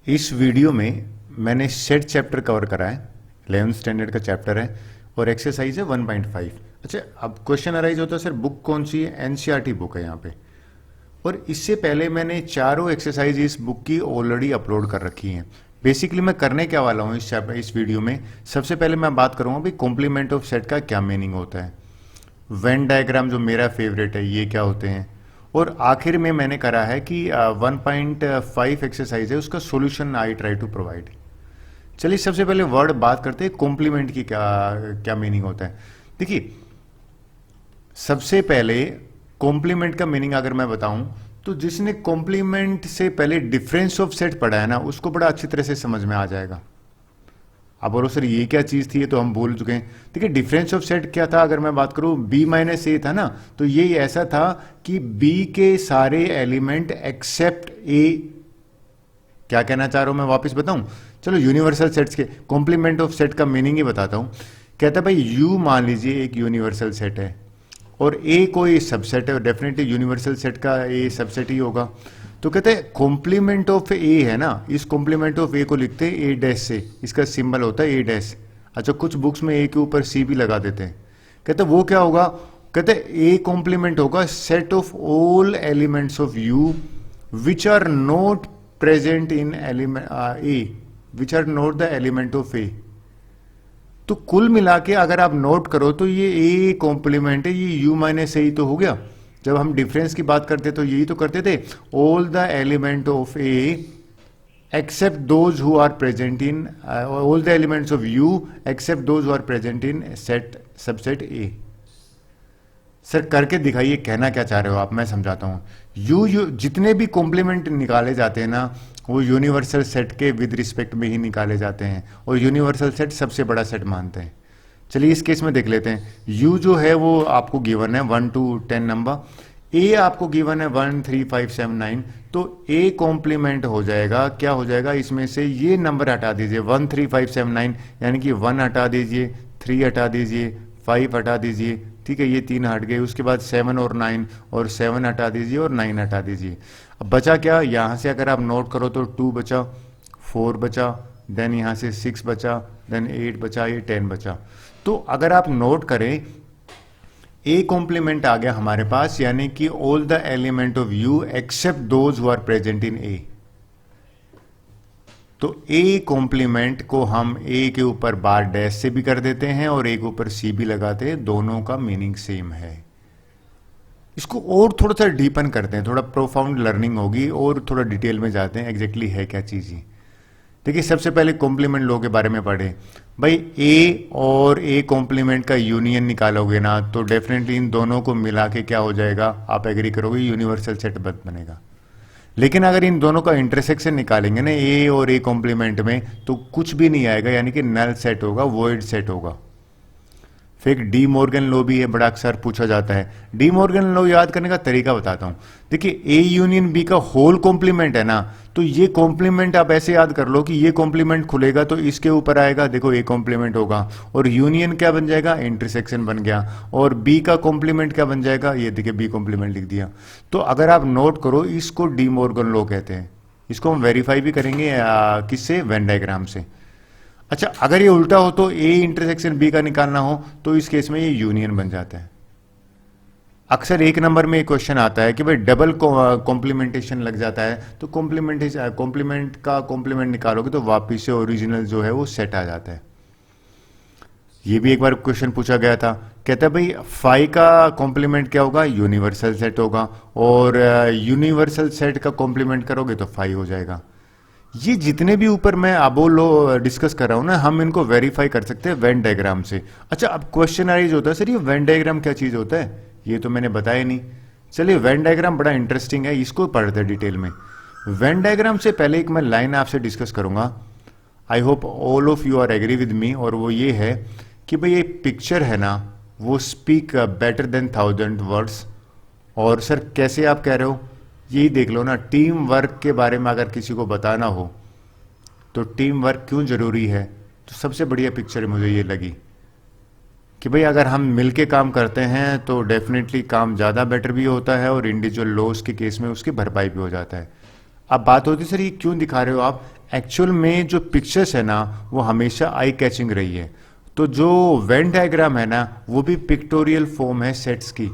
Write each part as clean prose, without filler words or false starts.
इस वीडियो में मैंने सेट चैप्टर कवर करा है। 11th स्टैंडर्ड का चैप्टर है और एक्सरसाइज है 1.5। अच्छा, अब क्वेश्चन अराइज होता है सर बुक कौन सी है? एनसीईआरटी बुक है यहाँ पे। और इससे पहले मैंने चारों एक्सरसाइज इस बुक की ऑलरेडी अपलोड कर रखी हैं। बेसिकली मैं करने क्या वाला हूँ इस वीडियो में, सबसे पहले मैं बात करूँगा भाई कॉम्प्लीमेंट ऑफ सेट का क्या मीनिंग होता है, वेन डायग्राम जो मेरा फेवरेट है ये क्या होते हैं, और आखिर में मैंने करा है कि 1.5 एक्सरसाइज है उसका solution I try to provide. चलिए सबसे पहले वर्ड बात करते हैं कॉम्प्लीमेंट की क्या क्या मीनिंग होता है। देखिए सबसे पहले कॉम्प्लीमेंट का मीनिंग अगर मैं बताऊं तो जिसने कॉम्प्लीमेंट से पहले डिफरेंस ऑफ सेट पढ़ा है ना उसको बड़ा अच्छी तरह से समझ में आ जाएगा। अब बोलो सर ये क्या चीज थी, ये तो हम भूल चुके हैं। देखिए डिफरेंस ऑफ सेट क्या था, अगर मैं बात करूं b माइनस ए था ना, तो ये ऐसा था कि b के सारे एलिमेंट एक्सेप्ट a। क्या कहना चाह रहा हूं मैं वापस बताऊं? चलो यूनिवर्सल सेट्स के कॉम्प्लीमेंट ऑफ सेट का मीनिंग ही बताता हूं। कहता है भाई u मान लीजिए एक यूनिवर्सल सेट है और a कोई सबसेट है और डेफिनेटली यूनिवर्सल सेट का a सबसेट ही होगा। तो कहते हैं कॉम्प्लीमेंट ऑफ ए है ना, इस कॉम्प्लीमेंट ऑफ ए को लिखते हैं ए डैश से, इसका सिंबल होता है ए डैश। अच्छा कुछ बुक्स में ए के ऊपर सी भी लगा देते हैं। कहते हैं वो क्या होगा, कहते हैं ए कॉम्प्लीमेंट होगा set of all elements of U which are not present in element A, which are not the element of A. तो कुल मिला के अगर आप नोट करो तो ये ए कॉम्प्लीमेंट है, ये यू माइनस ए तो हो गया। जब हम डिफरेंस की बात करते तो यही तो करते थे, all the element of A except those who are present in, all the elements of U except those who are present in set subset A. Sir करके दिखाइए कहना क्या चाह रहे हो आप, मैं समझाता हूं। यू जितने भी कॉम्प्लीमेंट निकाले जाते हैं ना वो यूनिवर्सल सेट के विद रिस्पेक्ट में ही निकाले जाते हैं और यूनिवर्सल सेट सबसे बड़ा सेट मानते हैं। चलिए इस केस में देख लेते हैं। u जो है वो आपको गिवन है 1 to 10 नंबर, a आपको गिवन है 1 3 5 7 9, तो a कॉम्प्लीमेंट हो जाएगा, क्या हो जाएगा, इसमें से ये नंबर हटा दीजिए 1 3 5 7 9, यानी कि 1 हटा दीजिए, 3 हटा दीजिए, 5 हटा दीजिए, ठीक है ये 3 हट गए। उसके बाद 7 और 9, और 7 हटा दीजिए और 9 हटा दीजिए। अब बचा क्या, यहाँ से अगर आप नोट करो तो 2 बचा, 4 बचा, देन यहाँ से 6 बचा, देन 8 बचा, ये 10 बचा। तो अगर आप नोट करें ए कॉम्प्लीमेंट आ गया हमारे पास, यानी कि all the element of U except those who are present in A. तो ए कॉम्प्लीमेंट को हम ए के ऊपर बार डैश से भी कर देते हैं और ए के ऊपर सी भी लगाते हैं, दोनों का मीनिंग सेम है। इसको और थोड़ा सा डीपन करते हैं, थोड़ा प्रोफाउंड लर्निंग होगी और थोड़ा डिटेल में जाते हैं एग्जैक्टली है क्या चीज ही। देखिए सबसे पहले कॉम्प्लीमेंट लॉ के बारे में पढ़े भाई। ए और ए कॉम्प्लीमेंट का यूनियन निकालोगे ना तो डेफिनेटली इन दोनों को मिला के क्या हो जाएगा, आप एग्री करोगे, यूनिवर्सल सेट बनेगा। लेकिन अगर इन दोनों का इंटरसेक्शन निकालेंगे ना ए और ए कॉम्प्लीमेंट में तो कुछ भी नहीं आएगा, यानी कि नल सेट होगा, वॉइड सेट होगा। फिर एक डी मॉर्गन लॉ भी है, बड़ा अक्सर पूछा जाता है। डी मॉर्गन लॉ याद करने का तरीका बताता हूं। देखिए ए यूनियन बी का होल कॉम्प्लीमेंट है ना, तो ये कॉम्प्लीमेंट आप ऐसे याद कर लो कि ये कॉम्प्लीमेंट खुलेगा तो इसके ऊपर आएगा, देखो ए कॉम्प्लीमेंट होगा, और यूनियन क्या बन जाएगा, इंटरसेक्शन बन गया। और बी का कॉम्प्लीमेंट क्या बन जाएगा, ये देखिए बी कॉम्प्लीमेंट लिख दिया। तो अगर आप नोट करो इसको डी मॉर्गन लॉ कहते हैं। इसको हम वेरीफाई भी करेंगे किससे, वेन डायग्राम से। अच्छा अगर ये उल्टा हो तो ए इंटरसेक्शन बी का निकालना हो तो इस केस में ये यूनियन बन जाता है। अक्सर एक नंबर में क्वेश्चन आता है कि भाई डबल कॉम्प्लीमेंटेशन लग जाता है, तो कॉम्प्लीमेंट का कॉम्प्लीमेंट निकालोगे तो वापिस से ओरिजिनल जो है वो सेट आ जाता है। ये भी एक बार क्वेश्चन पूछा गया था, कहता है भाई फाई का कॉम्प्लीमेंट क्या होगा, यूनिवर्सल सेट होगा, और यूनिवर्सल सेट का कॉम्प्लीमेंट करोगे तो फाई हो जाएगा। ये जितने भी ऊपर मैं अबो लो डिस्कस कर रहा हूं ना, हम इनको वेरीफाई कर सकते हैं वेन डायग्राम से। अच्छा अब क्वेश्चन आइज होता है सर ये वेन डायग्राम क्या चीज होता है, ये तो मैंने बताया नहीं। चलिए वेन डायग्राम बड़ा इंटरेस्टिंग है, इसको पढ़ते हैं डिटेल में। वेन डायग्राम से पहले एक मैं लाइन आपसे डिस्कस करूंगा, I hope all of you are agree with me, और वो ये है कि भाई ये पिक्चर है ना वो स्पीक बेटर देन 1000 वर्ड्स। और सर कैसे आप कह रहे हो, यही देख लो ना, टीम वर्क के बारे में अगर किसी को बताना हो तो टीम वर्क क्यों जरूरी है, तो सबसे बढ़िया पिक्चर मुझे ये लगी कि भाई अगर हम मिलके काम करते हैं तो डेफिनेटली काम ज़्यादा बेटर भी होता है और इंडिविजुअल लॉस के केस में उसकी भरपाई भी हो जाता है। अब बात होती सर ये क्यों दिखा रहे हो आप, एक्चुअल में जो पिक्चर्स है ना वो हमेशा आई कैचिंग रही है। तो जो वेन डायग्राम है ना वो भी पिक्टोरियल फॉर्म है सेट्स की।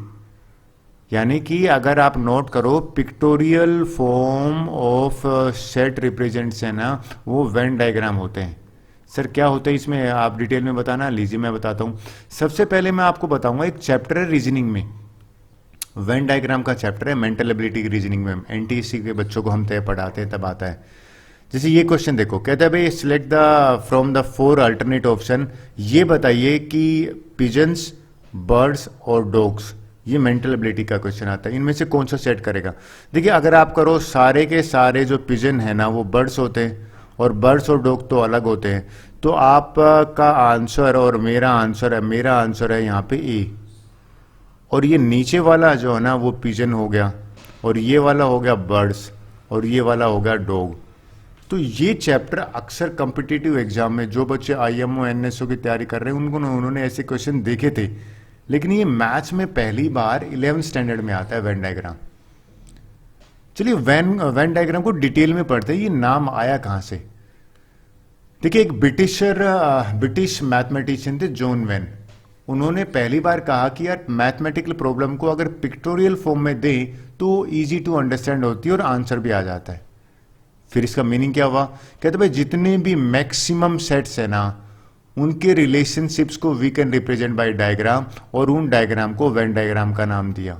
यानी कि अगर आप नोट करो pictorial form of set represents है ना वो वेन डायग्राम होते हैं। सर क्या होता है इसमें, आप डिटेल में बताना। लीजिए मैं बताता हूँ। सबसे पहले मैं आपको बताऊंगा, एक चैप्टर है रीजनिंग में, वेन डायग्राम का चैप्टर है मेंटल एबिलिटी की रीजनिंग में, एनटीएससी के बच्चों को हम तय पढ़ाते हैं तब आता है। जैसे ये क्वेश्चन देखो, कहता है भाई select the from the 4 alternate option, ये बताइए कि पिजन्स, बर्ड्स और डॉग्स, ये मेंटल एबिलिटी का क्वेश्चन आता है, इनमें से कौन सा सेट करेगा। देखिए अगर आप करो सारे के सारे जो पिजन है ना वो बर्ड्स होते हैं और बर्ड्स और डॉग तो अलग होते हैं, तो आपका आंसर और मेरा आंसर है यहाँ पे ए। और ये नीचे वाला जो है ना वो पिजन हो गया, और ये वाला हो गया बर्ड्स, और ये वाला हो गया डॉग। तो ये चैप्टर अक्सर कॉम्पिटिटिव एग्जाम में जो बच्चे आईएमओ एनएसओ की तैयारी कर रहे हैं उन्होंने ऐसे क्वेश्चन देखे थे, लेकिन ये मैथ्स में पहली बार 11th स्टैंडर्ड में आता है वेन डायग्राम। चलिए वेन डायग्राम को डिटेल में पढ़ते हैं, ये नाम आया कहां से। देखिए एक ब्रिटिश मैथमेटिशियन थे जॉन वेन, उन्होंने पहली बार कहा कि यार मैथमेटिकल प्रॉब्लम को अगर पिक्टोरियल फॉर्म में दें तो इजी टू अंडरस्टैंड होती है और आंसर भी आ जाता है। फिर इसका मीनिंग क्या हुआ, कहते भाई जितने भी मैक्सिमम सेट्स है ना उनके रिलेशनशिप्स को we can represent by diagram, और उन डायग्राम को वेन डायग्राम का नाम दिया।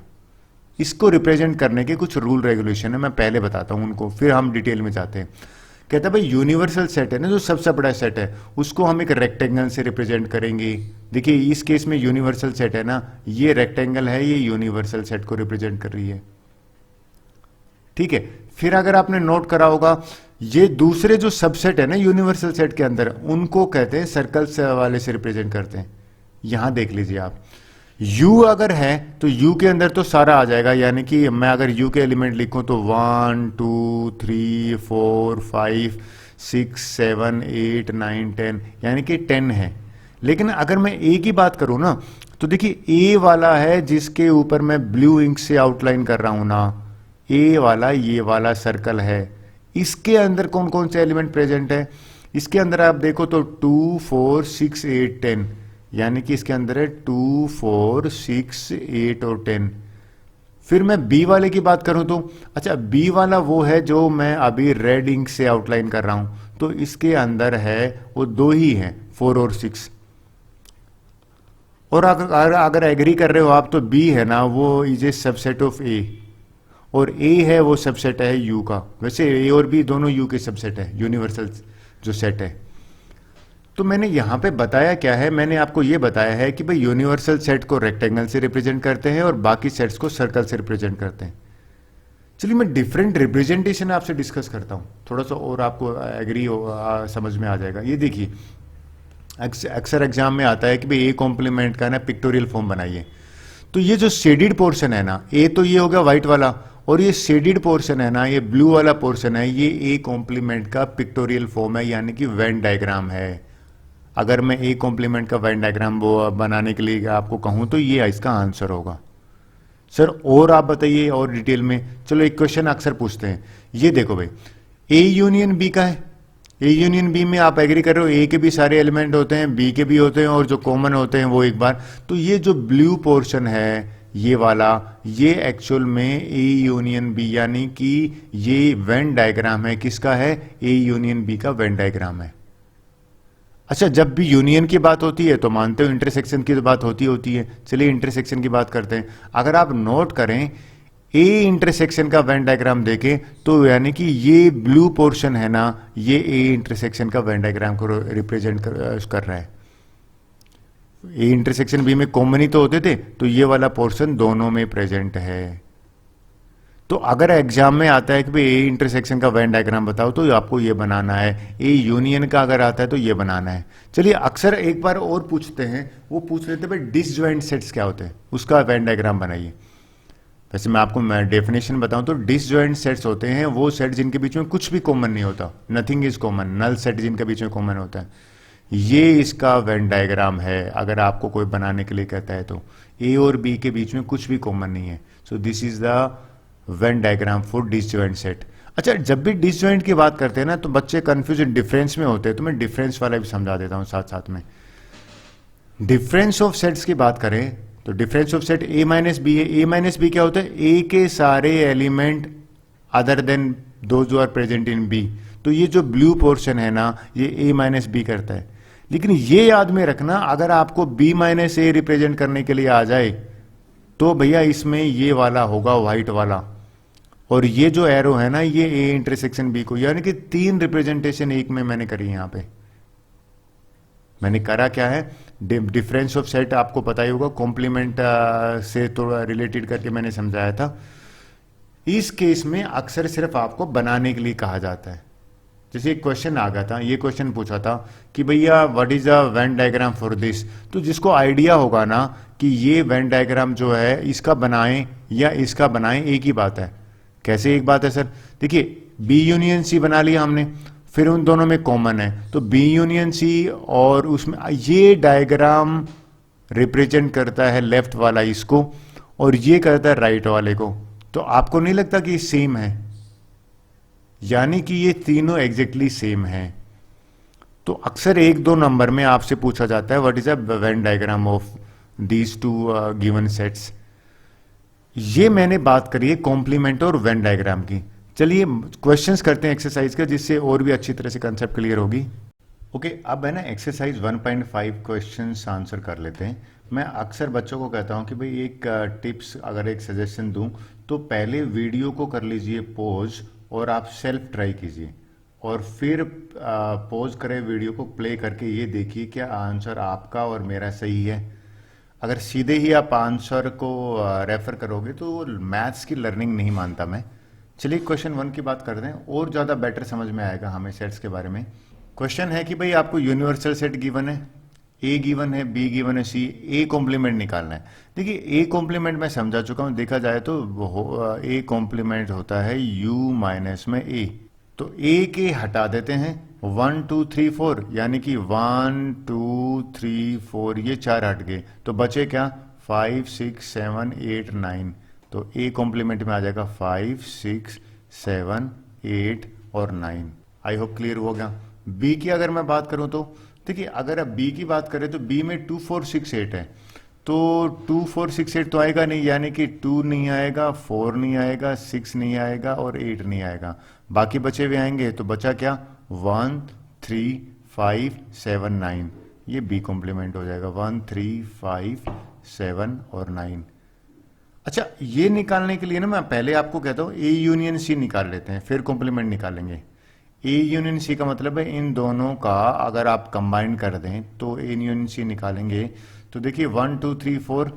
इसको रिप्रेजेंट करने के कुछ रूल रेगुलेशन है, मैं पहले बताता हूं उनको, फिर हम डिटेल में जाते हैं। कहता है भाई यूनिवर्सल सेट है ना जो सबसे बड़ा सेट है उसको हम एक रेक्टेंगल से रिप्रेजेंट करेंगे। देखिए इस केस में यूनिवर्सल सेट है ना, ये रेक्टेंगल है, ये यूनिवर्सल सेट को रिप्रेजेंट कर रही है। ठीक है, फिर अगर आपने नोट करा होगा ये दूसरे जो सबसेट है ना यूनिवर्सल सेट के अंदर उनको कहते हैं सर्कल्स वाले से रिप्रेजेंट करते हैं। यहां देख लीजिए आप, U अगर है तो U के अंदर तो सारा आ जाएगा, यानी कि मैं अगर U के एलिमेंट लिखूं तो 1 2 3 4 5 6 7 8 9 10, यानी कि 10 है। लेकिन अगर मैं A की बात करूं ना तो देखिए A वाला है जिसके ऊपर मैं ब्लू इंक से आउटलाइन कर रहा हूं ना, A वाला ये वाला सर्कल है, इसके अंदर कौन कौन से एलिमेंट प्रेजेंट है। इसके अंदर आप देखो तो 2 4 6 8 10, यानी कि इसके अंदर है 2 4 6 8 और 10। फिर मैं बी वाले की बात करूं तो अच्छा बी वाला वो है जो मैं अभी रेड इंक से आउटलाइन कर रहा हूं, तो इसके अंदर है वो दो ही है 4 और 6। और अगर एग्री कर रहे हो आप तो बी है ना वो इज ए सबसेट ऑफ ए, और ए है वो सबसेट है यू का। वैसे ए और बी दोनों यू के सबसेट है, यूनिवर्सल जो सेट है। तो मैंने यहां पे बताया क्या है, मैंने आपको ये बताया है कि भाई यूनिवर्सल सेट को रेक्टेंगल से रिप्रेजेंट करते हैं और बाकी सेट्स को सर्कल से रिप्रेजेंट करते हैं। चलिए मैं डिफरेंट रिप्रेजेंटेशन आपसे डिस्कस करता हूं, थोड़ा सा और आपको एग्री समझ में आ जाएगा। ये देखिए अक्सर एग्जाम में आता है कि भाई ए कॉम्प्लीमेंट का ना पिक्टोरियल फॉर्म बनाइए। तो ये जो शेडिड पोर्शन है ना, ए तो ये हो गया व्हाइट वाला, और ये शेडिड पोर्शन है ना, ये ब्लू वाला पोर्शन है, ये ए कॉम्प्लीमेंट का पिक्टोरियल फॉर्म है, यानी कि वेन डायग्राम है। अगर मैं ए कॉम्प्लीमेंट का वेन डायग्राम बनाने के लिए आपको कहूं तो ये इसका आंसर होगा। सर और आप बताइए और डिटेल में। चलो एक क्वेश्चन अक्सर पूछते हैं, ये देखो भाई ए यूनियन बी का है, ए यूनियन बी में आप एग्री कर रहे हो ए के भी सारे एलिमेंट होते हैं, बी के भी होते हैं, और जो कॉमन होते हैं वो एक बार। तो ये जो ब्लू पोर्शन है ये वाला, ये एक्चुअल में ए यूनियन बी, यानी कि ये वेन डायग्राम है, किसका है, ए यूनियन बी का वेन डायग्राम है। अच्छा जब भी यूनियन की बात होती है तो मानते हो इंटरसेक्शन की तो बात होती है। चलिए इंटरसेक्शन की बात करते हैं। अगर आप नोट करें ए इंटरसेक्शन का वेन डायग्राम देखें तो यानी कि ये ब्लू पोर्शन है ना, ये ए इंटरसेक्शन का वेन डायग्राम को रिप्रेजेंट कर रहा है। ए इंटरसेक्शन बी में कॉमन ही तो होते थे, तो ये वाला पोर्शन दोनों में प्रेजेंट है। तो अगर एग्जाम में आता है कि भाई ए इंटरसेक्शन का वेन डायग्राम बताओ तो आपको ये बनाना है, ए यूनियन का अगर आता है तो ये बनाना है। चलिए अक्सर एक बार और पूछते हैं, वो पूछ लेते हैं भाई डिसजॉइंट सेट्स क्या होते हैं, उसका वेन डायग्राम बनाइए। वैसे मैं आपको डेफिनेशन बताऊं तो डिसजॉइंट सेट्स होते हैं वो सेट जिनके बीच में कुछ भी कॉमन नहीं होता, nothing is common, null set जिनके बीच में कॉमन होता है। ये इसका वेन डायग्राम है अगर आपको कोई बनाने के लिए कहता है तो। ए और बी के बीच में कुछ भी कॉमन नहीं है, सो this is the when diagram for disjoint set. अच्छा, जब भी डिसजॉइंट की बात करते हैं ना तो बच्चे कंफ्यूज डिफरेंस में होते हैं, तो मैं डिफरेंस वाला भी समझा देता हूँ साथ साथ में। डिफरेंस ऑफ सेट्स की बात करें तो difference of set A minus B है। ए माइनस बी क्या होता है? ए के सारे element other than those who are present in B. तो ये जो ब्लू पोर्शन है ना, ये ए माइनस बी करता है। लेकिन ये याद में रखना, अगर आपको बी माइनस ए रिप्रेजेंट करने के लिए आ जाए तो भैया इसमें ये वाला होगा, व्हाइट वाला। और ये जो एरो है ना, ये ए इंटरसेक्शन बी को, यानी कि 3 रिप्रेजेंटेशन एक में मैंने करी यहां पे। मैंने करा क्या है, डिफरेंस ऑफ सेट आपको पता ही होगा, कॉम्प्लीमेंट से थोड़ा रिलेटेड करके मैंने समझाया था। इस केस में अक्सर सिर्फ आपको बनाने के लिए कहा जाता है। जैसे एक क्वेश्चन आ गया था, ये क्वेश्चन पूछा था कि भैया what is a when diagram for this. तो जिसको आइडिया होगा ना कि ये वेन डायग्राम जो है इसका बनाएं या इसका बनाएं, एक ही बात है। कैसे एक बात है सर? देखिए, बी यूनियन सी बना लिया हमने, फिर उन दोनों में कॉमन है तो बी यूनियन सी, और उसमें ये डायग्राम रिप्रेजेंट करता है लेफ्ट वाला इसको, और ये करता है राइट वाले को। तो आपको नहीं लगता कि सेम है? यानी कि ये तीनों एग्जैक्टली सेम है। तो अक्सर 1-2 नंबर में आपसे पूछा जाता है what is a Venn diagram of these two given sets. ये मैंने बात करी है कॉम्प्लीमेंट और वेन डायग्राम की। चलिए क्वेश्चंस करते हैं एक्सरसाइज का, जिससे और भी अच्छी तरह से कंसेप्ट क्लियर होगी। ओके, अब है ना एक्सरसाइज 1.5 क्वेश्चंस आंसर कर लेते हैं। मैं अक्सर बच्चों को कहता हूं कि भाई एक टिप्स, अगर एक सजेशन दूं तो पहले वीडियो को कर लीजिए पॉज और आप सेल्फ ट्राई कीजिए, और फिर पॉज करें वीडियो को, प्ले करके ये देखिए क्या आंसर आपका और मेरा सही है। अगर सीधे ही आप आंसर को रेफर करोगे तो मैथ्स की लर्निंग नहीं मानता मैं। चलिए क्वेश्चन 1 की बात करते हैं, और ज़्यादा बेटर समझ में आएगा हमें सेट्स के बारे में। क्वेश्चन है कि भाई आपको यूनिवर्सल सेट गिवन है, ए गिवन है, बी गिवन है, सी, ए कॉम्प्लीमेंट निकालना है। देखिए ए कॉम्प्लीमेंट मैं समझा चुका हूँ, देखा जाए तो ए कॉम्प्लीमेंट होता है यू माइनस में ए। तो ए के हटा देते हैं, 1 2 3 4, यानी कि 1 2 3 4, ये 4 हट गए तो बचे क्या, 5 6 7 8 9। तो ए कॉम्प्लीमेंट में आ जाएगा 5 6 7 8 और 9। आई होप क्लियर हो गया। बी की अगर मैं बात करूं तो देखिए, अगर आप बी की बात करें तो बी में 2 4 6 8 है, तो 2 4 6 8 तो आएगा नहीं, यानी कि 2 नहीं आएगा, 4 नहीं आएगा, 6 नहीं आएगा और 8 नहीं आएगा। बाकी बचे हुए आएंगे तो बचा क्या, 1 3 5 7 9। ये बी कॉम्प्लीमेंट हो जाएगा, 1 3 5 7 और 9। अच्छा, ये निकालने के लिए ना मैं पहले आपको कहता हूं ए यूनियन सी निकाल लेते हैं, फिर कॉम्प्लीमेंट निकालेंगे। ए यूनियन सी का मतलब है इन दोनों का अगर आप कंबाइन कर दें तो ए यूनियन सी निकालेंगे। तो देखिए 1 2 3 4,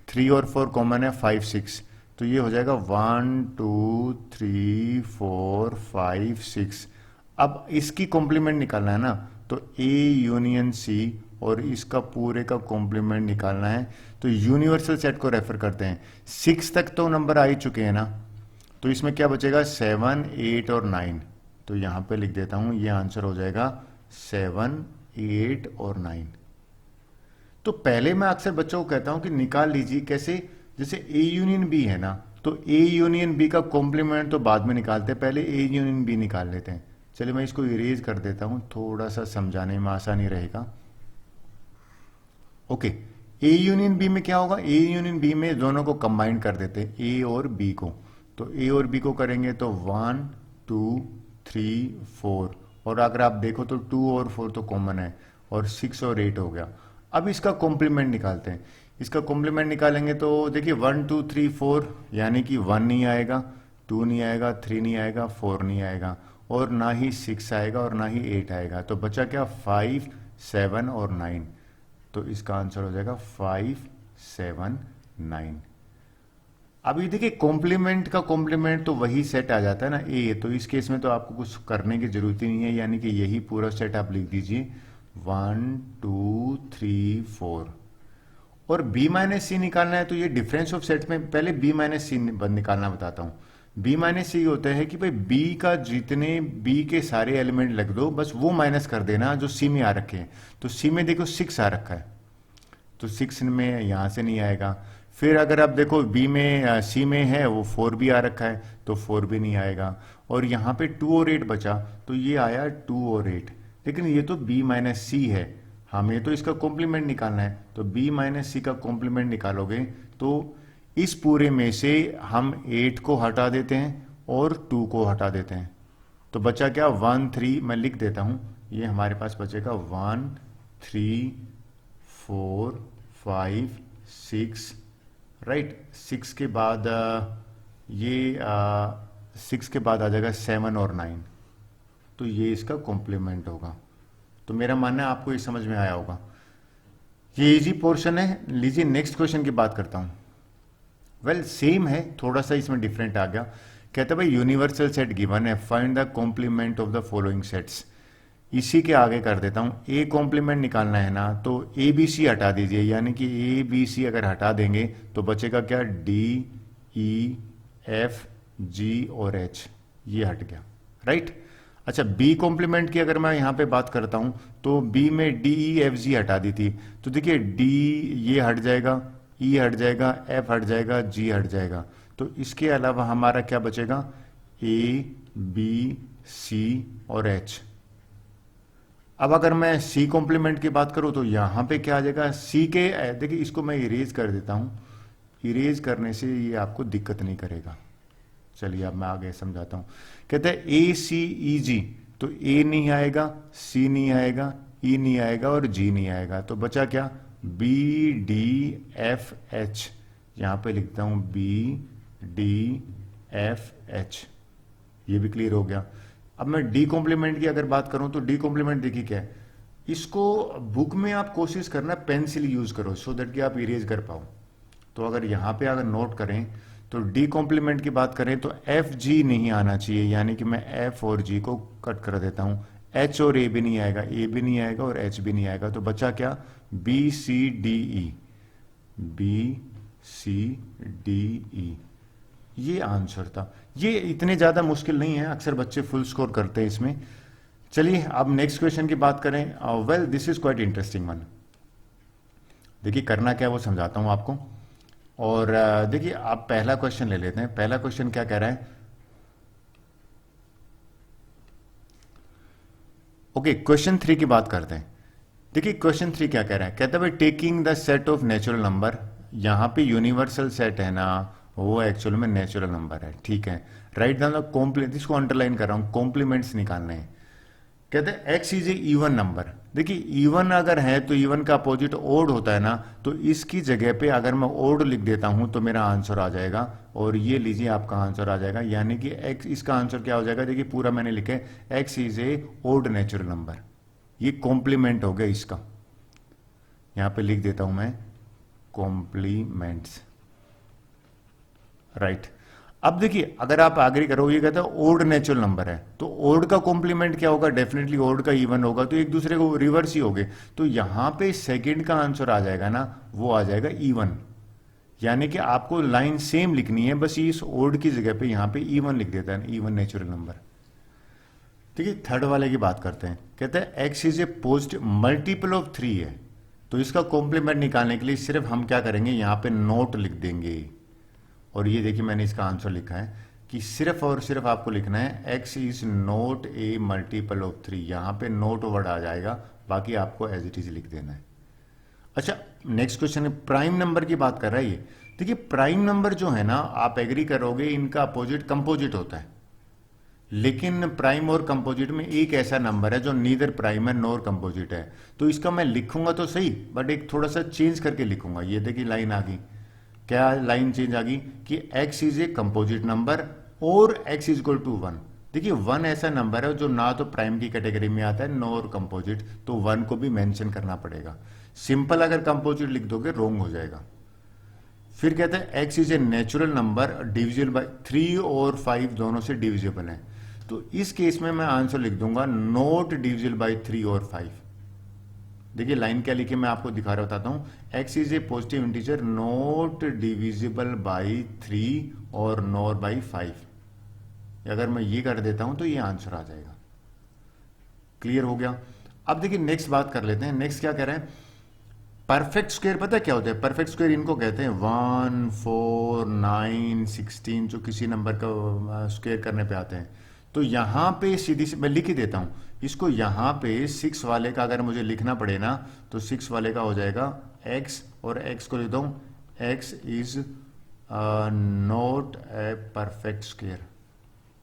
3 और 4 कॉमन है, 5 6, तो ये हो जाएगा 1 2 3 4 5 6। अब इसकी कॉम्प्लीमेंट निकालना है ना, तो ए यूनियन सी और इसका पूरे का कॉम्प्लीमेंट निकालना है। तो यूनिवर्सल सेट को रेफर करते हैं। 6 तक तो नंबर आ ही चुके हैं ना, तो इसमें क्या बचेगा, 7 8 और 9। तो यहां पे लिख देता हूं, ये आंसर हो जाएगा 7 8 और 9। तो पहले मैं अक्सर बच्चों को कहता हूं कि निकाल लीजिए। कैसे? जैसे ए यूनियन बी है ना, तो ए यूनियन बी का कॉम्प्लीमेंट तो बाद में निकालते हैं, पहले ए यूनियन बी निकाल लेते हैं। चलिए मैं इसको इरेज कर देता हूं, थोड़ा सा समझाने में आसानी रहेगा। ओके, ए यूनियन बी में क्या होगा, ए यूनियन बी में दोनों को कंबाइन कर देते हैं, ए और बी को। तो ए और बी को करेंगे तो 1 2 3 4, और अगर आप देखो तो 2 और 4 तो कॉमन है, और 6 और 8 हो गया। अब इसका कॉम्प्लीमेंट निकालते हैं। इसका कॉम्प्लीमेंट निकालेंगे तो देखिए 1 2 3 4, यानी कि 1 नहीं आएगा, 2 नहीं आएगा, 3 नहीं आएगा, 4 नहीं आएगा, और ना ही 6 आएगा और ना ही 8 आएगा। तो बचा क्या, 5 7 और 9। तो इसका आंसर हो जाएगा 5 7 9। अभी देखिए कॉम्प्लीमेंट का कॉम्प्लीमेंट तो वही सेट आ जाता है ना, ए। तो इस केस में तो आपको कुछ करने की जरूरत ही नहीं है, यानी कि यही पूरा सेट आप लिख दीजिए 1 2 3 4। और बी माइनस सी निकालना है, तो ये डिफरेंस ऑफ सेट में पहले बी माइनस सी निकालना बताता हूं। बी माइनस सी होता है कि भाई बी का जितने बी के सारे एलिमेंट लिख दो, बस वो माइनस कर देना जो सी में आ रखे हैं। तो सी में देखो 6 आ रखा है, तो 6 में यहां से नहीं आएगा। फिर अगर आप देखो बी में सी में है वो 4 भी आ रखा है, तो 4 भी नहीं आएगा। और यहाँ पे 2 और 8 बचा, तो ये आया 2 और 8। लेकिन ये तो बी माइनस सी है, हमें तो इसका कॉम्प्लीमेंट निकालना है, तो बी माइनस सी का कॉम्प्लीमेंट निकालोगे तो इस पूरे में से हम 8 को हटा देते हैं और 2 को हटा देते हैं, तो बचा क्या 1 3, मैं लिख देता हूं, ये हमारे पास बचेगा 1 3 4 5 6, राइट। 6 के बाद ये 6 के बाद आ जाएगा 7 और 9, तो ये इसका कॉम्प्लीमेंट होगा। तो मेरा मानना है आपको ये समझ में आया होगा, ये इजी पोर्शन है। लीजिए नेक्स्ट क्वेश्चन की बात करता हूं। वेल सेम है, थोड़ा सा इसमें डिफरेंट आ गया। कहता है भाई यूनिवर्सल सेट गिवन है, find the complement of the following sets. इसी के आगे कर देता हूं, ए कॉम्प्लीमेंट निकालना है ना, तो ए बी सी हटा दीजिए, यानी कि ए बी सी अगर हटा देंगे तो बचेगा क्या, डी ई एफ जी और एच, ये हट गया, राइट। अच्छा बी कॉम्प्लीमेंट की अगर मैं यहां पे बात करता हूं, तो बी में डी ई एफ जी हटा दी थी, तो देखिए डी ये हट जाएगा, ई हट जाएगा, एफ हट जाएगा, जी हट जाएगा, तो इसके अलावा हमारा क्या बचेगा, ए बी सी और एच। अब अगर मैं सी कॉम्प्लीमेंट की बात करूं तो यहां पे क्या आ जाएगा, सी के, देखिए इसको मैं इरेज कर देता हूं, इरेज करने से ये आपको दिक्कत नहीं करेगा। चलिए अब मैं आगे समझाता हूं। कहते हैं ए सी ई जी, तो ए नहीं आएगा, सी नहीं आएगा, ई नहीं आएगा और जी नहीं आएगा, तो बचा क्या, बी डी एफ एच। यहां पे लिखता हूं बी डी एफ एच, ये भी क्लियर हो गया। अब मैं डी कॉम्प्लीमेंट की अगर बात करूं तो डी कॉम्प्लीमेंट देखिए क्या है, इसको बुक में आप कोशिश करना पेंसिल यूज करो सो दैट कि आप इरेज कर पाओ। तो अगर यहां पे अगर नोट करें तो डी कॉम्प्लीमेंट की बात करें तो एफ जी नहीं आना चाहिए, यानी कि मैं एफ और जी को कट कर देता हूं, एच और ए भी नहीं आएगा, ए भी नहीं आएगा और एच भी नहीं आएगा, तो बचा क्या, B C D E, B C D E, ये आंसर था। ये इतने ज्यादा मुश्किल नहीं है, अक्सर बच्चे फुल स्कोर करते हैं इसमें। चलिए अब नेक्स्ट क्वेश्चन की बात करें। Well this is quite interesting one. देखिए करना क्या है वो समझाता हूं आपको। और देखिए आप पहला क्वेश्चन ले लेते हैं। पहला क्वेश्चन क्या कह रहा है, ओके क्वेश्चन 3 की बात करते हैं। देखिए क्वेश्चन 3 क्या कह रहा है, कहता है भाई taking the set of natural number, यहां पे यूनिवर्सल सेट है ना, वो एक्चुअल में नेचुरल नंबर है, ठीक है। राइट डाउन द कॉम्प्लीमेंट, इसको अंडरलाइन कर रहा हूं, कॉम्प्लीमेंट्स निकालने हैं। कहते हैं x is A even number. देखिए इवन अगर है तो इवन का अपोजिट ओड होता है ना, तो इसकी जगह पे अगर मैं ओड लिख देता हूं तो मेरा आंसर आ जाएगा, और ये लीजिए आपका आंसर आ जाएगा, यानी कि एक्स, इसका आंसर क्या हो जाएगा, देखिए पूरा मैंने लिखा है x is a odd natural number, ये कॉम्प्लीमेंट हो गया इसका। यहां पे लिख देता हूं मैं कॉम्प्लीमेंट्स, राइट। अब देखिए अगर आप आगे करो, ये कहता है ओड नेचुरल नंबर है, तो ओड का कॉम्प्लीमेंट क्या होगा, डेफिनेटली ओड का इवन होगा, तो एक दूसरे को रिवर्स ही हो गए, तो यहां पे सेकंड का आंसर आ जाएगा ना, वो आ जाएगा इवन। यानी कि आपको लाइन सेम लिखनी है, बस इस ओड की जगह पे यहां पे इवन लिख देता है, इवन नेचुरल नंबर। देखिए थर्ड वाले की बात करते हैं। कहते हैं x is A positive multiple of 3 है, तो इसका कॉम्प्लीमेंट निकालने के लिए सिर्फ हम क्या करेंगे, यहां पे नोट लिख देंगे। और ये देखिए मैंने इसका आंसर लिखा है कि सिर्फ और सिर्फ आपको लिखना है x is note A multiple of 3, यहां पे नोट वर्ड आ जाएगा, बाकी आपको एज इट इज लिख देना है। अच्छा नेक्स्ट क्वेश्चन है, प्राइम नंबर की बात कर रहा है ये। देखिए प्राइम नंबर जो है ना, आप एग्री करोगे इनका अपोजिट कंपोजिट होता है, लेकिन प्राइम और कंपोजिट में एक ऐसा नंबर है जो नीदर प्राइम है नोर कंपोजिट है, तो इसका मैं लिखूंगा तो सही, बट एक थोड़ा सा चेंज करके लिखूंगा। ये देखिए लाइन आ गई, क्या लाइन चेंज आ गई कि x is a composite number और x इज इक्वल टू 1। देखिए 1 ऐसा नंबर है जो ना तो प्राइम की कैटेगरी में आता है नोर कंपोजिट, तो 1 को भी मेंशन करना पड़ेगा। सिंपल अगर कंपोजिट लिख दोगे रोंग हो जाएगा। फिर कहते हैं x is a natural number divisible by 3 और 5 दोनों से डिविजिबल है, तो इस केस में मैं आंसर लिख दूंगा नॉट डिविजिबल बाय 3 और 5। देखिए लाइन क्या लिखी मैं आपको दिखा रहा बताता हूं, x is a positive integer not divisible by 3 और नॉर बाय 5। अगर मैं ये कर देता हूं तो ये आंसर आ जाएगा। क्लियर हो गया। अब देखिए नेक्स्ट बात कर लेते हैं। नेक्स्ट क्या कह रहे हैं, परफेक्ट स्क्वायर पता है क्या होता है? परफेक्ट स्क्वायर इनको कहते हैं 1, 4, 9, 16 जो किसी नंबर का स्क्वायर करने पे आते हैं। तो यहाँ पे सीधी से मैं लिख ही देता हूँ इसको। यहाँ पे 6 वाले का अगर मुझे लिखना पड़े ना तो 6 वाले का हो जाएगा x, और x को लिख दूँ x is not a perfect square.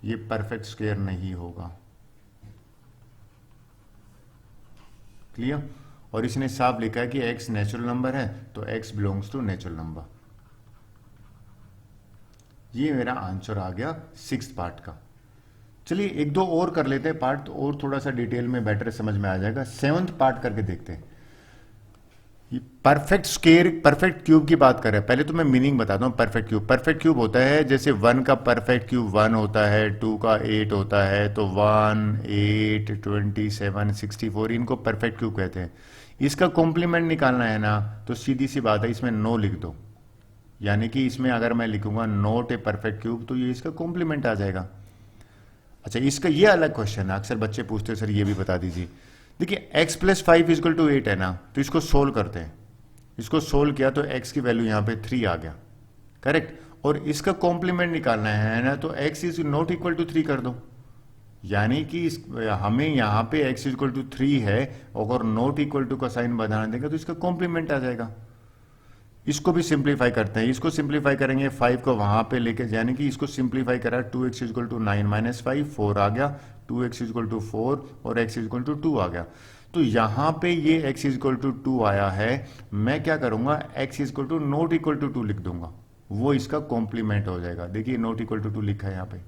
ये परफेक्ट स्क्वायर नहीं होगा। क्लियर? और इसने साफ लिखा है कि x नेचुरल नंबर है तो x belongs to natural number. ये मेरा आंसर आ गया 6th पार्ट का। चलिए एक दो और कर लेते हैं पार्ट, तो और थोड़ा सा डिटेल में बेटर समझ में आ जाएगा। 7th पार्ट करके देखते हैं। परफेक्ट स्क्वायर, परफेक्ट क्यूब की बात कर रहे हैं। पहले तो मैं मीनिंग बताता हूँ परफेक्ट क्यूब। परफेक्ट क्यूब होता है जैसे 1 का परफेक्ट क्यूब 1 होता है, 2 का 8 होता है, तो 1, 8, 27, 64 इनको परफेक्ट क्यूब कहते हैं। इसका कॉम्प्लीमेंट निकालना है ना तो सीधी सी बात है, इसमें नो लिख दो। यानी कि इसमें अगर मैं लिखूंगा नॉट ए परफेक्ट क्यूब तो ये इसका कॉम्प्लीमेंट आ जाएगा। अच्छा, इसका ये अलग क्वेश्चन है, अक्सर बच्चे पूछते हैं सर ये भी बता दीजिए। देखिए x + 5 = 8 है ना, तो इसको सोल्व करते हैं। इसको सोल्व किया तो x की वैल्यू यहाँ पे 3 आ गया, करेक्ट। और इसका कॉम्प्लीमेंट निकालना है ना तो x is not equal to 3 कर दो। यानी कि हमें यहाँ पे x = 3 है, अगर नॉट इक्वल टू का साइन बनाना देगा तो इसका कॉम्प्लीमेंट आ जाएगा। इसको भी सिंप्लीफाई करते हैं। इसको सिंप्लीफाई करेंगे 5 को वहां पे लेके, यानी कि इसको सिंप्लीफाई करा 2x = 9 - 5 4 आ गया, 2x = 4 और x = 2 आ गया। तो यहां पे ये x = 2 आया है, मैं क्या करूंगा x = नॉट इक्वल टू 2 लिख दूंगा, वो इसका कॉम्प्लीमेंट हो जाएगा। देखिए नॉट इक्वल टू 2 लिखा है यहाँ पे,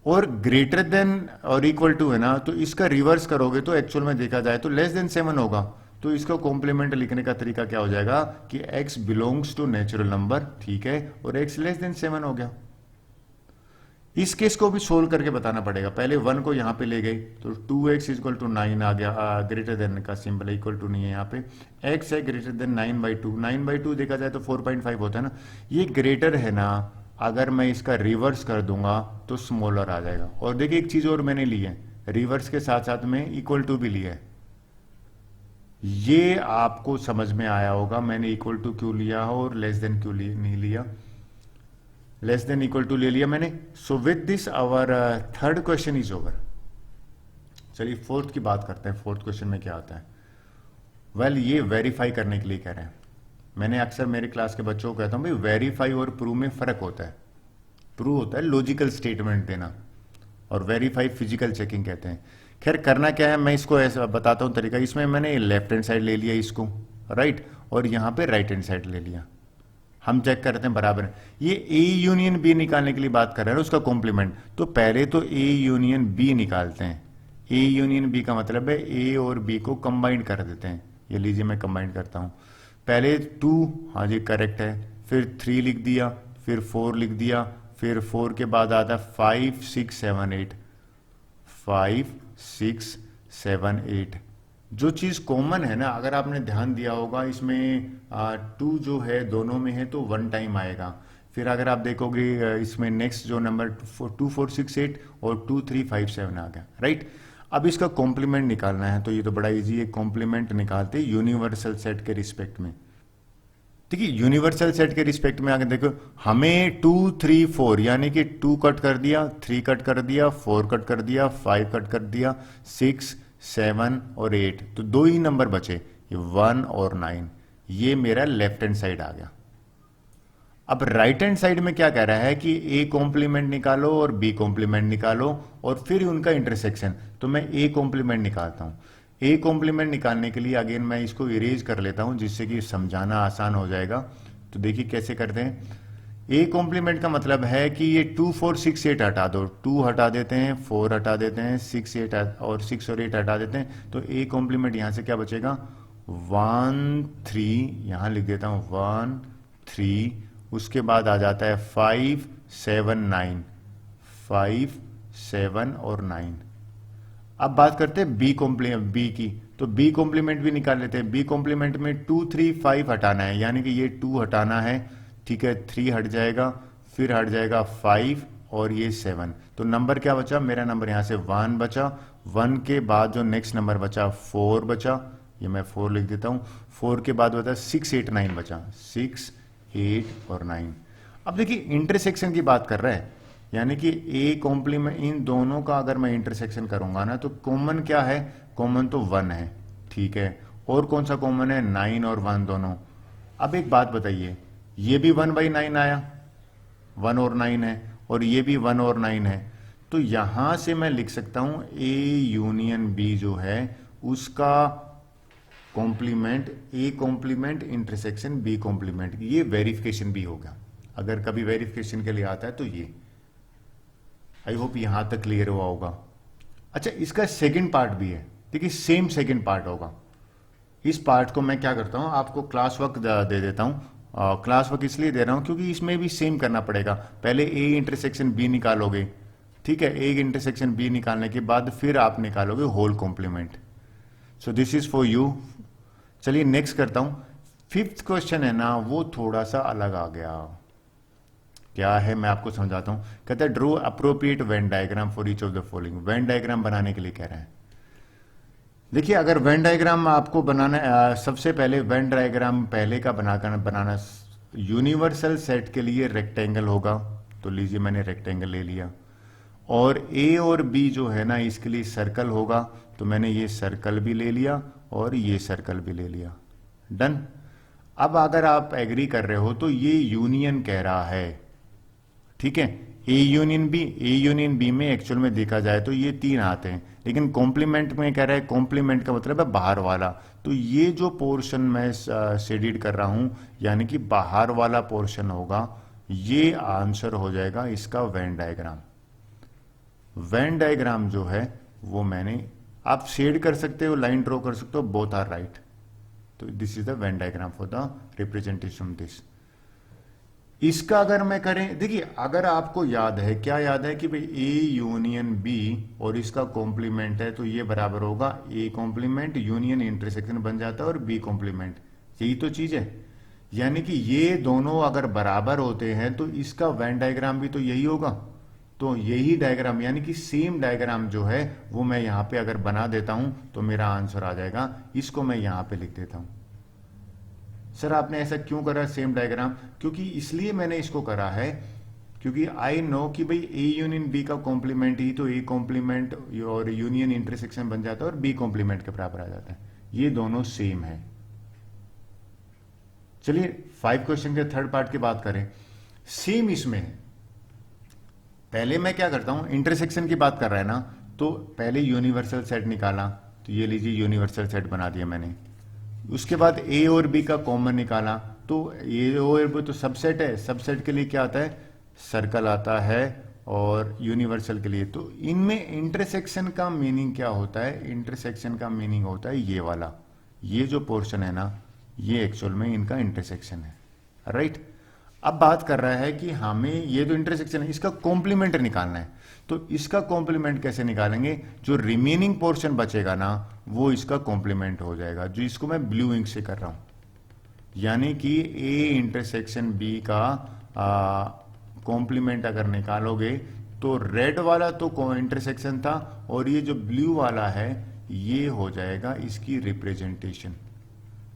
और ग्रेटर देन और इक्वल टू है ना, तो इसका रिवर्स करोगे तो एक्चुअल में देखा जाए तो लेस देन 7 होगा। तो इसका कॉम्प्लीमेंट लिखने का तरीका क्या हो जाएगा कि x belongs to natural number, ठीक है, और x लेस देन 7 हो गया। इस केस को भी सोल्व करके बताना पड़ेगा। पहले 1 को यहां पे ले गए तो 2x = 9 आ गया, ग्रेटर देन का सिंबल, इक्वल टू नहीं है यहाँ पे। x है ग्रेटर देन 9/2, 9/2 देखा जाए तो 4.5 होता है ना, ये ग्रेटर है ना, अगर मैं इसका रिवर्स कर दूंगा तो स्मॉलर आ जाएगा। और देखिए एक चीज और मैंने ली है, रिवर्स के साथ साथ में इक्वल टू भी लिया है। ये आपको समझ में आया होगा मैंने इक्वल टू क्यों लिया हो और लेस देन क्यों नहीं लिया। लेस देन इक्वल टू ले लिया मैंने। So with this our 3rd question is over. चलिए 4th की बात करते हैं। 4th क्वेश्चन में क्या आता है? वेल ये वेरीफाई करने के लिए कह रहे हैं। मैंने अक्सर मेरे क्लास के बच्चों को कहता हूं भाई वेरीफाई और प्रूव में फर्क होता है। प्रूव होता है लॉजिकल स्टेटमेंट देना, और वेरीफाई फिजिकल चेकिंग कहते हैं। खैर करना क्या है, मैं इसको ऐसा बताता हूं तरीका। इसमें मैंने लेफ्ट हैंड साइड ले लिया इसको, राइट, और यहां पे राइट हैंड साइड ले लिया। हम चेक करते हैं बराबर है। ये ए यूनियन बी निकालने के लिए बात कर रहे हैं उसका कॉम्प्लीमेंट। तो पहले तो ए यूनियन बी निकालते हैं। ए यूनियन बी का मतलब है ए और बी को कंबाइन कर देते हैं। ये लीजिए मैं कंबाइन करता हूं। पहले 2, हाँ जी करेक्ट है, फिर 3 लिख दिया, फिर 4 लिख दिया, फिर 4 के बाद आता 5, 6, 7, 8, 5, 6, 7, 8। जो चीज कॉमन है ना, अगर आपने ध्यान दिया होगा इसमें 2 जो है दोनों में है तो 1 टाइम आएगा। फिर अगर आप देखोगे इसमें नेक्स्ट जो नंबर 2, 4, 6, 8 और 2, 3, 5, 7 आ गया, राइट। अब इसका कॉम्प्लीमेंट निकालना है तो ये तो बड़ा इजी है। कॉम्प्लीमेंट निकालते यूनिवर्सल सेट के रिस्पेक्ट में। देखिए यूनिवर्सल सेट के रिस्पेक्ट में आगे देखो, हमें 2, 3, 4 यानी कि 2 कट कर दिया, 3 कट कर दिया, 4 कट कर दिया, 5 कट कर दिया, 6, 7 और 8, तो 2 ही नंबर बचे, ये 1 और 9। ये मेरा लेफ्ट हैंड साइड आ गया। अब राइट हैंड साइड में क्या कह रहा है कि ए कॉम्प्लीमेंट निकालो और बी कॉम्प्लीमेंट निकालो और फिर उनका इंटरसेक्शन। तो मैं ए कॉम्प्लीमेंट निकालता हूं। ए कॉम्प्लीमेंट निकालने के लिए अगेन मैं इसको इरेज कर लेता हूं जिससे कि समझाना आसान हो जाएगा। तो देखिए कैसे करते हैं। ए कॉम्प्लीमेंट का मतलब है कि ये 2, 4, 6, 8 हटा दो, 2 हटा देते हैं, 4 हटा देते हैं, 6, 8 और 6 और 8 हटा देते हैं। तो ए कॉम्प्लीमेंट यहां से क्या बचेगा 1, 3, यहां लिख देता हूं 1, 3, उसके बाद आ जाता है 5, 7, 9, 5, 7 और 9। अब बात करते हैं बी कॉम्प्लीमेंट, बी की। तो बी कॉम्प्लीमेंट भी निकाल लेते हैं। बी कॉम्प्लीमेंट में 2, 3, 5 हटाना है, यानी कि ये 2 हटाना है, ठीक है, 3 हट जाएगा, फिर हट जाएगा 5 और ये 7। तो नंबर क्या बचा मेरा? नंबर यहां से 1 बचा। 1 के बाद जो नेक्स्ट नंबर बचा 4 बचा, ये मैं 4 लिख देता हूँ। 4 के बाद बता 6 8 9 बचा, 6 8 और 9। अब देखिए इंटरसेक्शन की बात कर रहा है, यानी कि ए कॉम्प्लीमेंट, इन दोनों का अगर मैं इंटरसेक्शन करूंगा ना तो कॉमन क्या है, कॉमन तो 1 है, ठीक है। और कौन सा कॉमन है, 9 और 1 दोनों। अब एक बात बताइए, ये भी 1/9 आया, 1 और 9 है, और ये भी 1 और 9 है, तो यहां से मैं लिख सकता हूं ए यूनियन बी जो है उसका complement, A complement intersection B complement, ये वेरिफिकेशन भी होगा। अगर कभी वेरिफिकेशन के लिए आता है तो ये, आई होप यहां तक क्लियर हुआ होगा। अच्छा, इसका सेकंड पार्ट भी है, देखिए सेम सेकंड पार्ट होगा। इस पार्ट को मैं क्या करता हूं, आपको क्लास वर्क दे देता हूं। क्लास वर्क इसलिए दे रहा हूं क्योंकि इसमें भी सेम करना पड़ेगा। पहले ए इंटरसेक्शन बी निकालोगे, ठीक है, ए इंटरसेक्शन बी निकालने के बाद फिर आप निकालोगे whole complement. So this is for you. चलिए नेक्स्ट करता हूं। 5th क्वेश्चन है ना, वो थोड़ा सा अलग आ गया। क्या है मैं आपको समझाता हूं। कहता है draw appropriate Venn diagram for each of the following. Venn diagram बनाने के लिए कह रहे हैं। देखिए अगर वेन डायग्राम आपको बनाना, सबसे पहले वेन डायग्राम पहले का बनाना यूनिवर्सल सेट के लिए रेक्टेंगल होगा, तो लीजिए मैंने रेक्टेंगल ले लिया। और ए और बी जो है ना इसके लिए सर्कल होगा, तो मैंने ये सर्कल भी ले लिया और ये सर्कल भी ले लिया। डन। अब अगर आप एग्री कर रहे हो तो ये यूनियन कह रहा है, ठीक है, A union B. A union B में एक्चुअल में देखा जाए तो ये 3 आते हैं, लेकिन कॉम्प्लीमेंट में कह रहा है, कॉम्प्लीमेंट का मतलब है बाहर वाला। तो ये जो पोर्शन मैं शेडिड कर रहा हूं, यानी कि बाहर वाला पोर्शन होगा, ये आंसर हो जाएगा इसका वेन डायग्राम। वेन डायग्राम जो है वो मैंने, आप शेड कर सकते हो, लाइन ड्रॉ कर सकते हो, बोथ आर राइट। तो this is the when diagram for the representation this. इसका अगर मैं करें, देखिए अगर आपको याद है, क्या याद है कि भाई ए यूनियन बी और इसका कॉम्प्लीमेंट है, तो ये बराबर होगा ए कॉम्प्लीमेंट यूनियन इंटरसेक्शन बन जाता है और बी कॉम्प्लीमेंट। यही तो चीज है, यानी कि ये दोनों अगर बराबर होते हैं तो इसका वेन डायग्राम भी तो यही होगा। तो यही डायग्राम, यानी कि सेम डायग्राम जो है वो मैं यहां पे अगर बना देता हूं तो मेरा आंसर आ जाएगा। इसको मैं यहां पे लिख देता हूं। सर आपने ऐसा क्यों करा सेम डायग्राम? क्योंकि इसलिए मैंने इसको करा है क्योंकि आई नो कि भाई ए यूनियन बी का कॉम्प्लीमेंट ही तो ए कॉम्प्लीमेंट और यूनियन इंटरसेक्शन बन जाता है और बी कॉम्प्लीमेंट के बराबर आ जाता है। ये दोनों सेम है। चलिए 5 क्वेश्चन के थर्ड पार्ट की बात करें। सेम इसमें है। पहले मैं क्या करता हूं, इंटरसेक्शन की बात कर रहा है ना, तो पहले यूनिवर्सल सेट निकाला, तो ये लीजिए यूनिवर्सल सेट बना दिया मैंने। उसके बाद ए और बी का कॉमन निकाला, तो ए और बी तो सबसेट है, सबसेट के लिए क्या आता है, सर्कल आता है, और यूनिवर्सल के लिए तो इनमें इंटरसेक्शन का मीनिंग क्या होता है, इंटरसेक्शन का मीनिंग होता है ये वाला, ये जो पोर्शन है ना, ये एक्चुअल में इनका इंटरसेक्शन है, राइट। अब बात कर रहा है कि हमें ये जो इंटरसेक्शन है इसका कॉम्प्लीमेंट निकालना है, तो इसका कॉम्प्लीमेंट कैसे निकालेंगे, जो रिमेनिंग पोर्शन बचेगा ना वो इसका कॉम्प्लीमेंट हो जाएगा, जो इसको मैं ब्लू इंक से कर रहा हूं। यानी कि ए इंटरसेक्शन बी का कॉम्प्लीमेंट अगर निकालोगे तो रेड वाला तो इंटरसेक्शन था और ये जो ब्लू वाला है ये हो जाएगा इसकी representation.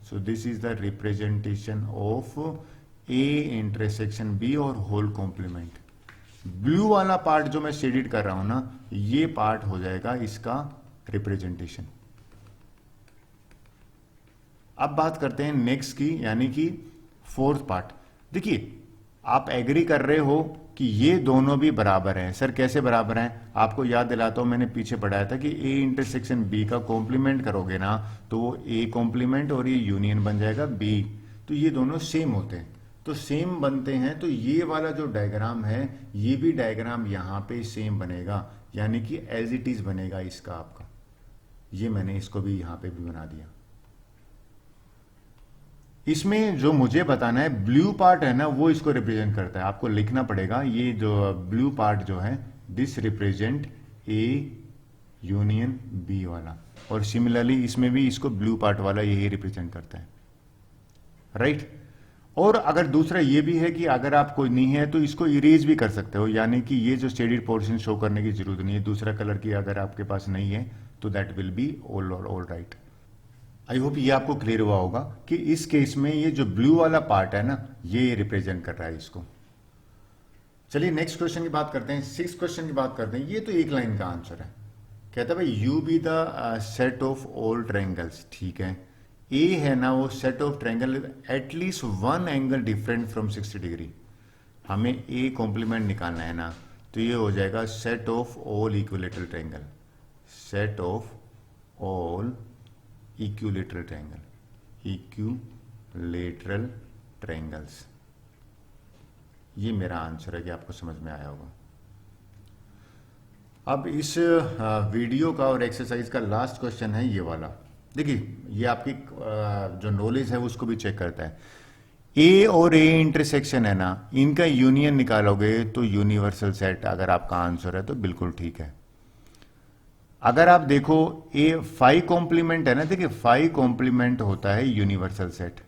So this is the representation of A intersection B और होल कॉम्प्लीमेंट। ब्लू वाला पार्ट जो मैं शेडिड कर रहा हूं ना, ये पार्ट हो जाएगा इसका रिप्रेजेंटेशन। अब बात करते हैं नेक्स्ट की, यानी कि 4th पार्ट। देखिए आप एग्री कर रहे हो कि ये दोनों भी बराबर हैं। सर कैसे बराबर हैं, आपको याद दिलाता हूं, मैंने पीछे पढ़ाया था कि ए इंटरसेक्शन बी का कॉम्प्लीमेंट करोगे ना तो वो ए कॉम्प्लीमेंट और ये यूनियन बन जाएगा बी, तो ये दोनों सेम होते हैं। तो सेम बनते हैं तो ये वाला जो डायग्राम है ये भी डायग्राम यहां पे सेम बनेगा, यानी कि एज इट इज बनेगा इसका आपका। ये मैंने इसको भी यहां पे भी बना दिया। इसमें जो मुझे बताना है ब्लू पार्ट है ना वो इसको रिप्रेजेंट करता है, आपको लिखना पड़ेगा। ये जो ब्लू पार्ट जो है this represent A union B वाला, और सिमिलरली इसमें भी इसको ब्लू पार्ट वाला यही रिप्रेजेंट करता है, राइट। और अगर दूसरा ये भी है कि अगर आप कोई नहीं है तो इसको इरेज भी कर सकते हो, यानी कि ये जो शेडेड पोर्शन शो करने की जरूरत नहीं है, दूसरा कलर की अगर आपके पास नहीं है तो that will be all right. I hope ये आपको क्लियर हुआ होगा कि इस केस में ये जो ब्लू वाला पार्ट है ना, ये रिप्रेजेंट कर रहा है इसको। चलिए नेक्स्ट क्वेश्चन की बात करते हैं, 6 क्वेश्चन की बात करते हैं। ये तो एक लाइन का आंसर है। कहता है भाई you be the set of all triangles, ठीक है। ए है ना वो set of triangle at least one angle different from 60 degree. हमें ए कॉम्प्लीमेंट निकालना है ना, तो ये हो जाएगा set of all equilateral triangle, set of all equilateral triangle, equilateral triangles. ये मेरा आंसर है कि आपको समझ में आया होगा। अब इस वीडियो का और एक्सरसाइज का लास्ट क्वेश्चन है ये वाला। देखिए ये आपकी जो नॉलेज है उसको भी चेक करता है। ए और ए इंटरसेक्शन है ना, इनका यूनियन निकालोगे तो यूनिवर्सल सेट अगर आपका आंसर है तो बिल्कुल ठीक है। अगर आप देखो ए 5 कॉम्प्लीमेंट है ना, देखिए 5 कॉम्प्लीमेंट होता है यूनिवर्सल सेट,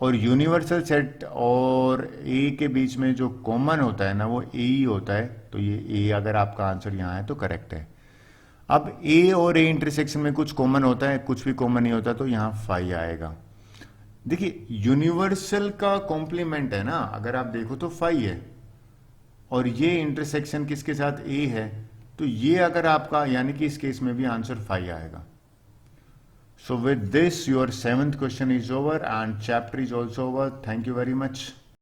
और यूनिवर्सल सेट और ए के बीच में जो कॉमन होता है ना वो ए ही होता है। तो ये ए अगर आपका आंसर यहाँ है तो करेक्ट है। अब ए और ए इंटरसेक्शन में कुछ कॉमन होता है, कुछ भी कॉमन नहीं होता, तो यहाँ 5 आएगा। देखिए यूनिवर्सल का कॉम्प्लीमेंट है ना, अगर आप देखो तो 5 है, और ये इंटरसेक्शन किसके साथ ए है, तो ये अगर आपका यानी कि इस केस में भी आंसर 5 आएगा। So with this, your 7th question is over and chapter is also over. Thank you very much.